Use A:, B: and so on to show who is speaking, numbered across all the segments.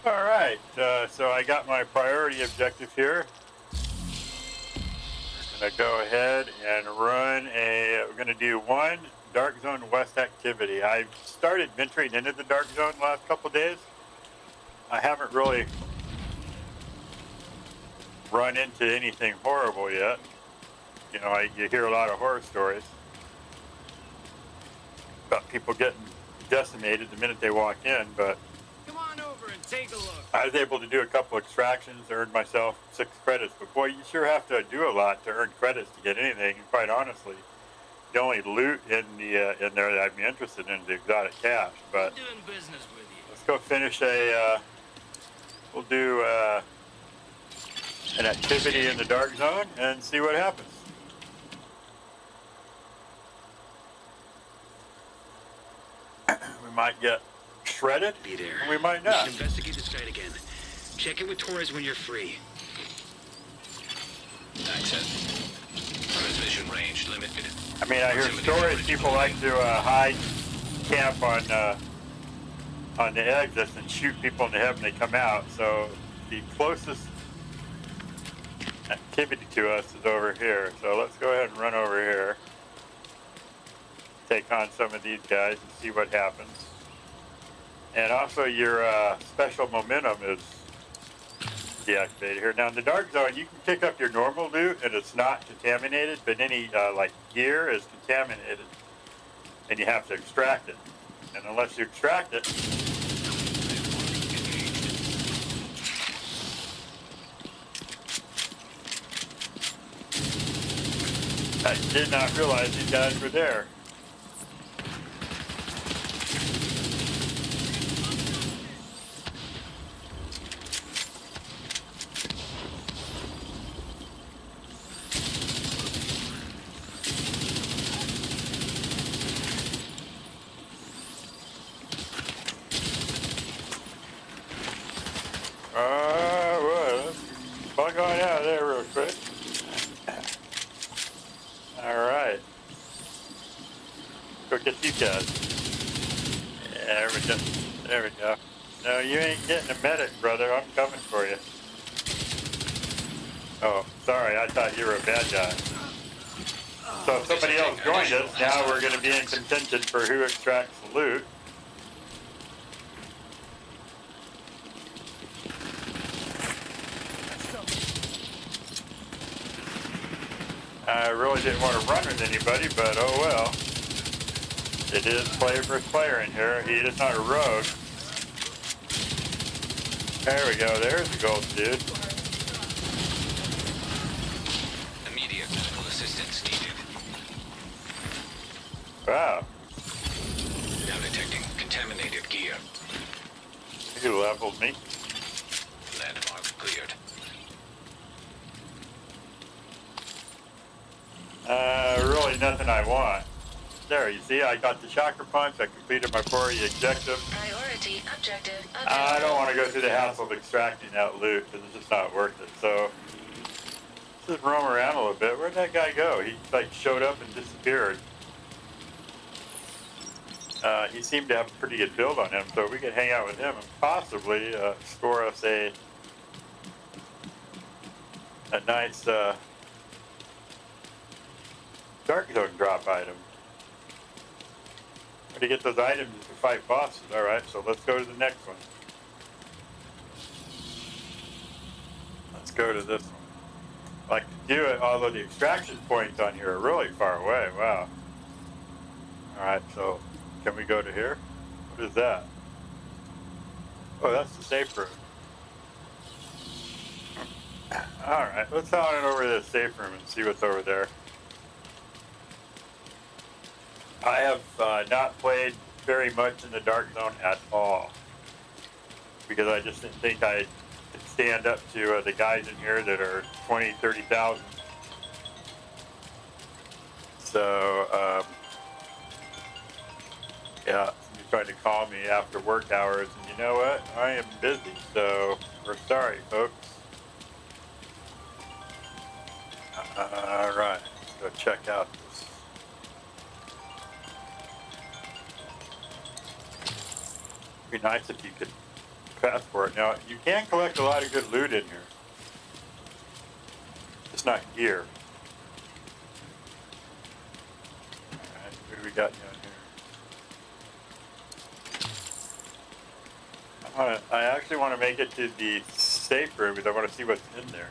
A: All right, so I got my priority objective here. I'm gonna go ahead and run we're gonna do one Dark Zone West activity. I've started venturing into the Dark Zone the last couple days. I haven't really run into anything horrible yet. You know, you hear a lot of horror stories about people getting decimated the minute they walk in, but
B: Come on over and take a look.
A: I was able to do a couple extractions, earned myself 6 credits. But boy, you sure have to do a lot to earn credits to get anything. And quite honestly, the only loot in there that I'd be interested in is the exotic cash. But
B: Doing business with you.
A: let's go finish we'll do an activity in the Dark Zone and see what happens. We might get shredded,
C: Be there.
A: and we might
C: We
A: not.
C: should investigate the site again. Check in with Torres when you're free.
D: Access. Transmission range limited.
A: I mean, I hear stories people like to hide camp on the exits and shoot people in the head when they come out. So the closest activity to us is over here. So let's go ahead and run over here. Take on some of these guys and see what happens. And also your special momentum is deactivated here. Now in the Dark Zone, you can pick up your normal loot and it's not contaminated, but any like gear is contaminated and you have to extract it. And unless you extract it, I did not realize these guys were there. Well, let's bug on out of there real quick. All right. Go get these guys. Yeah, there we go. There we go. No, you ain't getting a medic, brother. I'm coming for you. Oh, sorry. I thought you were a bad guy. So if somebody else joined us, now we're going to be in contention for who extracts the loot. I really didn't want to run with anybody, but oh well. It is player versus player in here. He is not a rogue. There we go. There's the gold dude.
D: Immediate medical assistance needed.
A: Wow.
D: Now detecting contaminated gear.
A: He leveled me.
D: Landmark cleared.
A: Really nothing I want. There, you see, I got the chakra punch. I completed my priority objective.
E: Priority objective.
A: I don't want to go through the hassle of extracting that loot because it's just not worth it. So, let's just roam around a little bit. Where'd that guy go? He like showed up and disappeared. He seemed to have a pretty good build on him, so we could hang out with him and possibly score us a nice Dark Zone drop item. To get those items to fight bosses. All right, so let's go to the next one. Let's go to this one. I like to do it, although the extraction points on here are really far away. Wow. All right, so can we go to here? What is that? Oh, that's the safe room. All right, let's head on over to the safe room and see what's over there. I have not played very much in the Dark Zone at all because I just didn't think I could stand up to the guys in here that are 20, 30,000. So, yeah, you tried to call me after work hours, and you know what? I am busy, so we're sorry, folks. All right, let's go check out this. It'd be nice if you could passport. Now, you can collect a lot of good loot in here. It's not gear. Alright, what do we got down here? I actually want to make it to the safe room because I want to see what's in there.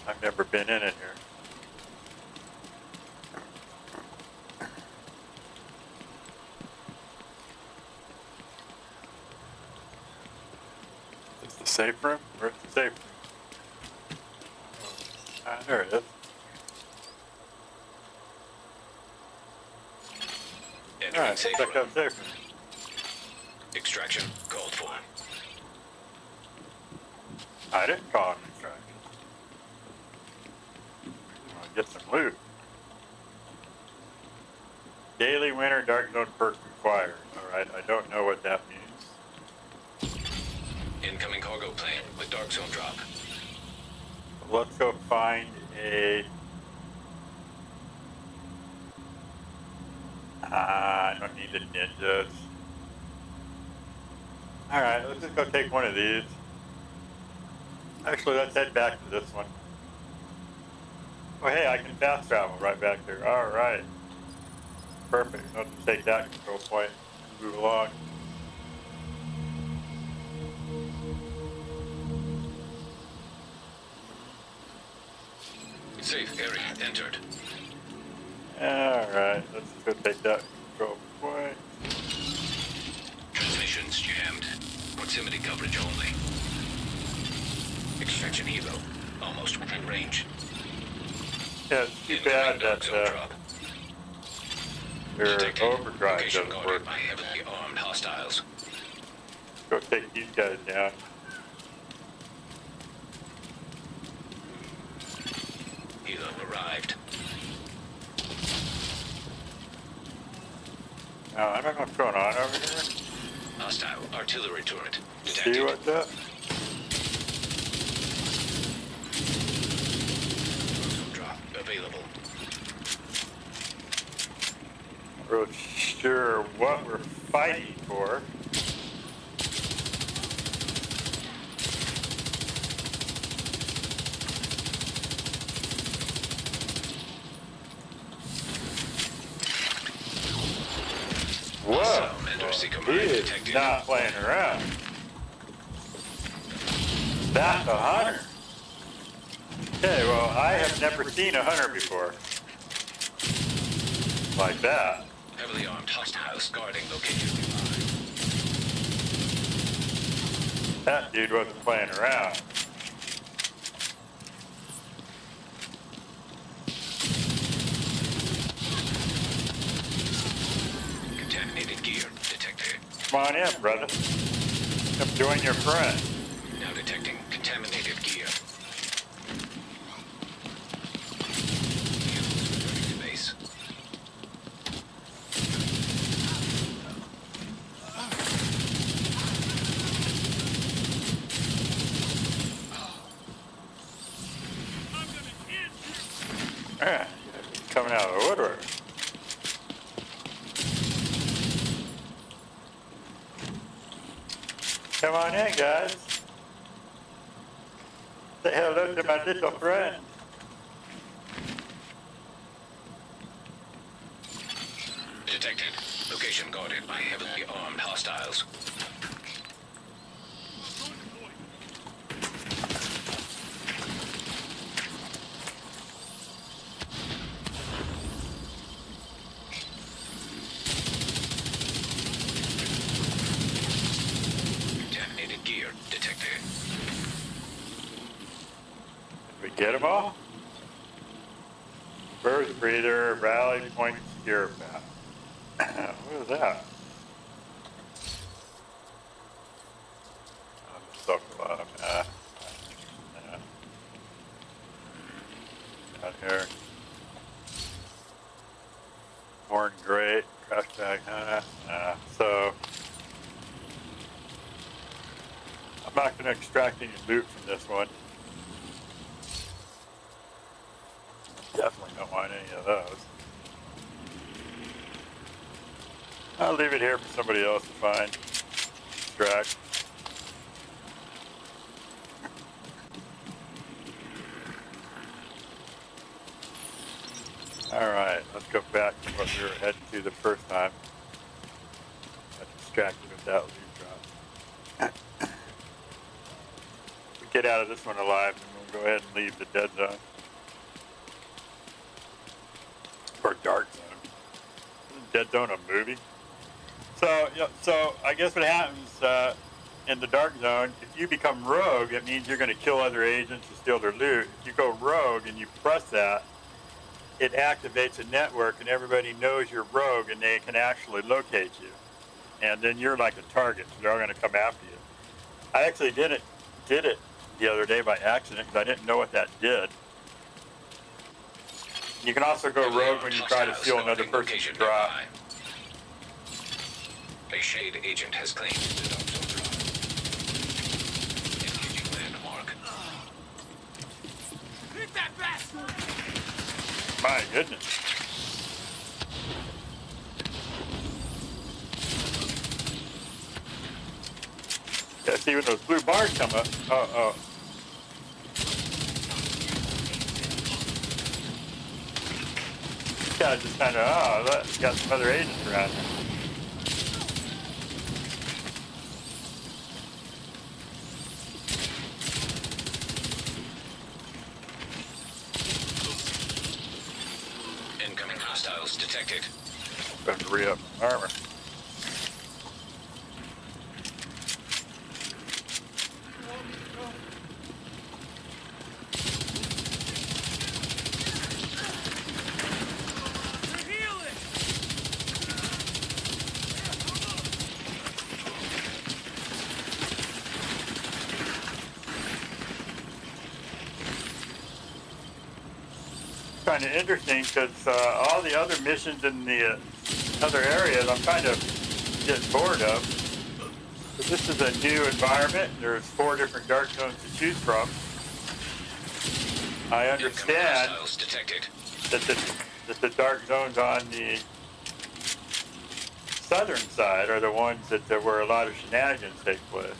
A: I've never been in it here. Is the safe room? Where's the safe room? Ah, there it is.
D: Entering
A: Alright,
D: safe
A: check
D: room.
A: out safe room.
D: Extraction called for.
A: I didn't call it an extraction. I want to get some loot. Daily winter Darkzone perk required. Alright, I don't know what that means.
D: Incoming cargo plane with Darkzone drop.
A: Let's go find a... I don't need the ninjas. Alright, let's just go take one of these. Actually, let's head back to this one. Oh, hey, I can fast travel right back there. Alright. Perfect. Let's take that control point and move along.
D: Safe area entered.
A: Alright, let's go take that control point.
D: Transmissions jammed. Proximity coverage only. Extraction helo. Almost within range.
A: Yeah, it's too
D: Incoming
A: bad that
D: Darkzone drop.
A: your
D: Detected.
A: overdrive
D: Location
A: doesn't
D: guarded
A: work.
D: by heavily armed hostiles.
A: Go take these guys down.
D: Helo arrived.
A: I don't know what's going on over here.
D: Hostile artillery turret detected.
A: See what's up?
D: Darkzone drop available.
A: Not real sure what we're fighting for. Whoa!
D: Hostile Mentor
A: He
D: command
A: is
D: detected.
A: not playing around. That's a hunter. Okay, well, I have never seen a hunter before. Like that.
D: Heavily armed hostiles guarding location.
A: That dude wasn't playing around.
D: Contaminated gear detected.
A: Come on in, brother. Come join your friend.
D: Now detecting contaminated gear. Returning to base.
A: Yeah, coming out of the woodwork. Come on in, guys. Say hello to my little friend.
D: Detected. Location guarded by heavily armed hostiles. Contaminated gear detected.
A: Did we get them all? Birth breather, rally point, secure path. What is that? Suck a lot of that. Out here. Horn great, crash bag, so I'm not going to extract any loot from this one. Definitely don't want any of those. I'll leave it here for somebody else to find. track. Alright, let's go back to what we were heading to the first time. Got distracted with that lead drop. We get out of this one alive and we'll go ahead and leave the dead zone. Or Dark Zone. Isn't Dead Zone a movie? So, so I guess what happens in the Dark Zone, if you become rogue, it means you're going to kill other agents and steal their loot. If you go rogue and you press that, it activates a network and everybody knows you're rogue and they can actually locate you. And then you're like a target. So they're all going to come after you. I actually did it the other day by accident because I didn't know what that did. You can also go rogue when you try to steal another person's drop.
D: A shade agent has claimed the Darkzone drop. Engaging landmark.
B: Hit that bastard!
A: My goodness. Yeah, see when those blue bars come up. Oh. Yeah, just kind of, look, got some other agents around here.
D: Incoming hostiles detected.
A: Better to re-up my armor. Kind of interesting because all the other missions in the other areas I'm kind of getting bored of. But this is a new environment. There's 4 different dark zones to choose from. I understand that the dark zones on the southern side are the ones that where a lot of shenanigans take place.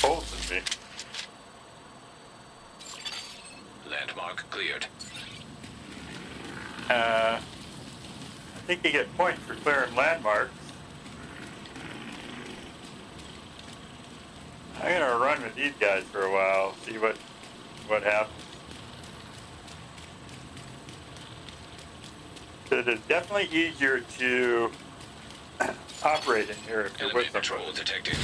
A: Pulsing me.
D: Landmark cleared.
A: I think you get points for clearing landmarks. I'm gonna run with these guys for a while, see what happens. It is definitely easier to operate in here if you're with
D: Element
A: someone.
D: control detected.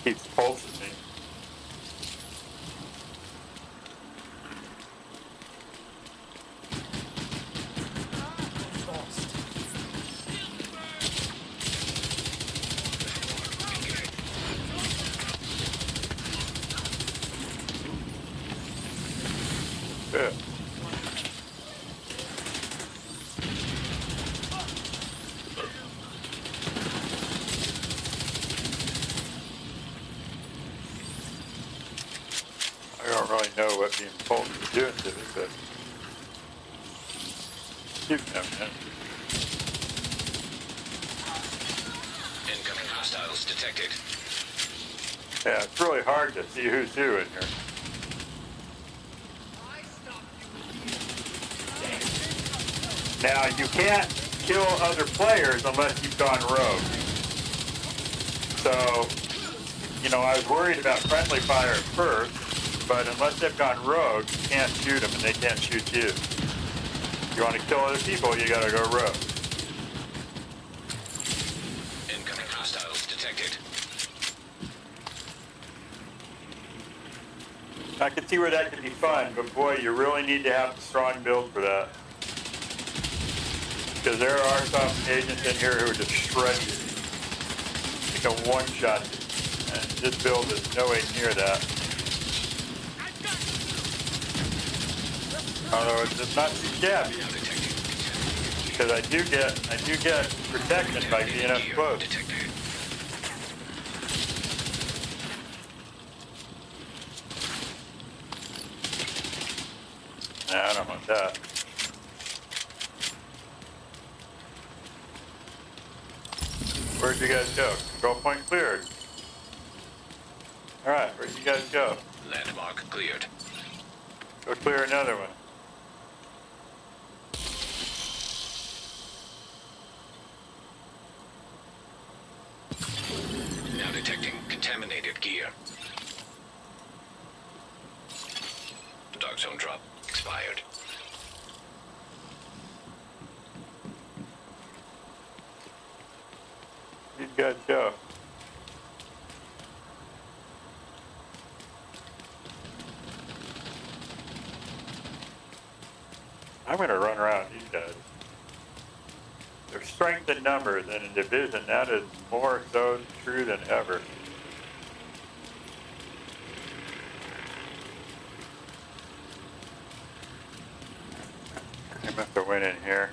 A: Keeps pulsing me. Good. I don't really know what being pulsed is doing to me, but shooting them, man.
D: Incoming hostiles detected.
A: Yeah, it's really hard to see who's who in here. Now, you can't kill other players unless you've gone rogue. So, I was worried about friendly fire at first, but unless they've gone rogue, you can't shoot them and they can't shoot you. If you want to kill other people, you gotta go rogue.
D: Incoming hostiles detected.
A: I can see where that could be fun, but boy, you really need to have a strong build for that. Because there are some agents in here who just shred you. You can one-shot you. And this build is no way near that. Although it's not too shabby. Because I do get protection by being up close. Nah, I don't want that. Where'd you guys go? Control point cleared. Alright, where'd you guys go?
D: Landmark cleared.
A: Go clear another one.
D: Now detecting contaminated gear. The Darkzone drop expired.
A: Where'd you guys go? I'm going to run around these guys. Their strength in numbers and in division, that is more so true than ever. I must have went in here.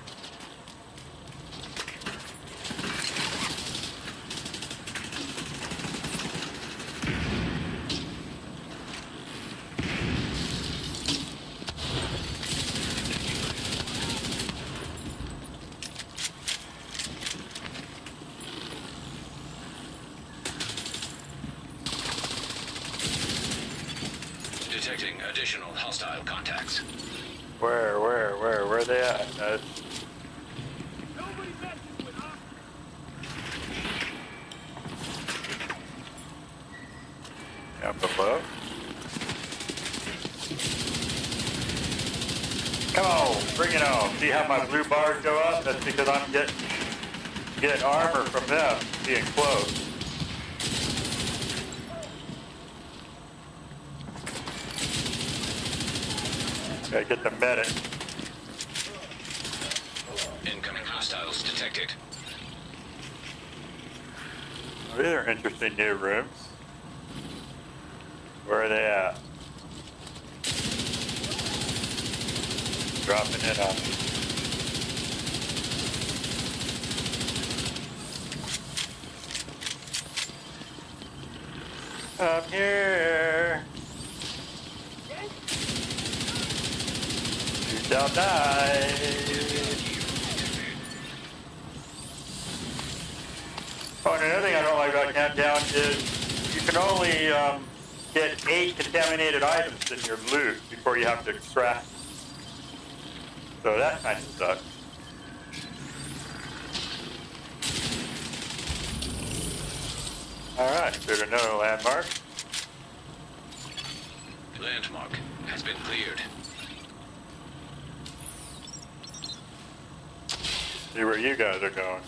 D: Detecting additional hostile contacts.
A: Where are they at?
B: Nobody messes with us.
A: Down below? Come on, bring it on. See how my blue bars go up? That's because I'm getting armor from them being close. Gotta get the medic.
D: Incoming hostiles detected.
A: Oh, these are interesting new rooms. Where are they at? Dropping in on me. I'm here. You shall die. Oh, and another thing I don't like about Countdown is you can only get 8 contaminated items in your loot before you have to extract. So that kind of sucks. Alright, there's another landmark.
D: Landmark has been cleared.
A: See where you guys are going.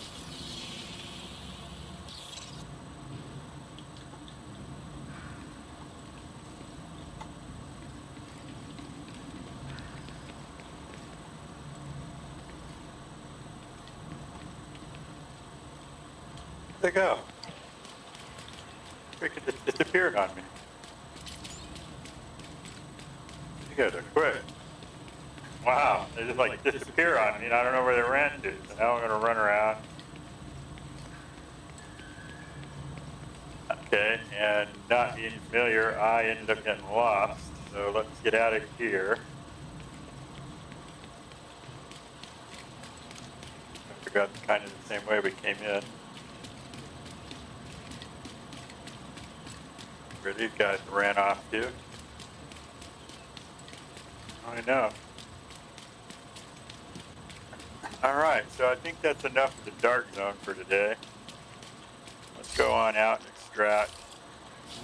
A: Where'd they go? Freaking just disappeared on me. You guys are quick. Wow, they just like disappear on me and I don't know where they ran to. So now I'm gonna run around. Okay, and not being familiar, I ended up getting lost. So let's get out of here. I forgot kind of the same way we came in. Where these guys ran off to. I know. Alright, so I think that's enough of the Darkzone for today. Let's go on out and extract.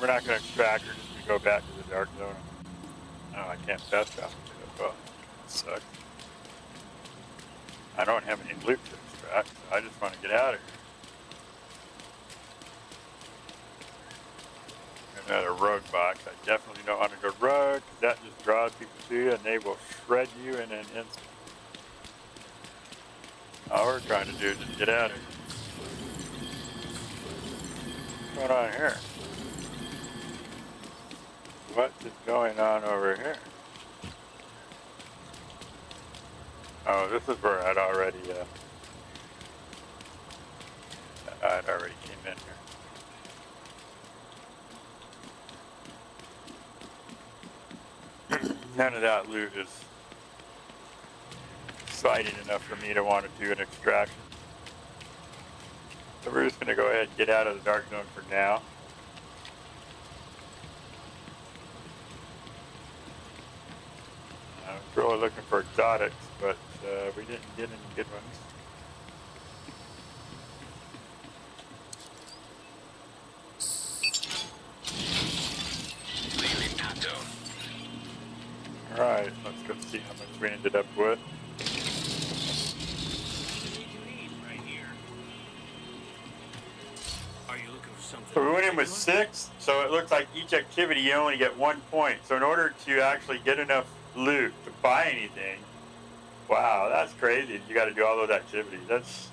A: We're not going to extract, we're just going to go back to the Darkzone. Oh, I can't fast travel to it. Well, that sucks. I don't have any loot to extract, so I just want to get out of here. At a rogue box. I definitely don't want to go rogue. That just draws people to you and they will shred you in an instant. All we're trying to do is just get out of here. What's going on here? What is going on over here? Oh, this is where I'd already came in here. None of that loot is exciting enough for me to want to do an extraction. So we're just going to go ahead and get out of the dark zone for now. I was really looking for exotics, but we didn't get any good ones.
D: Leaving Dark Zone.
A: Alright, let's go see how much we ended up with.
B: Are you looking for something?
A: So we went in with 6, so it looks like each activity you only get 1 point. So in order to actually get enough loot to buy anything, wow, that's crazy. You got to do all those activities. That's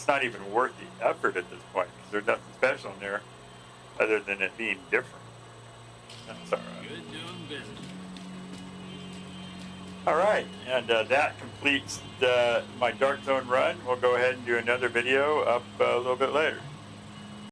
A: not even worth the effort at this point because there's nothing special in there other than it being different. That's all right.
B: Good doing business.
A: All right, and that completes my Dark Zone run. We'll go ahead and do another video up a little bit later.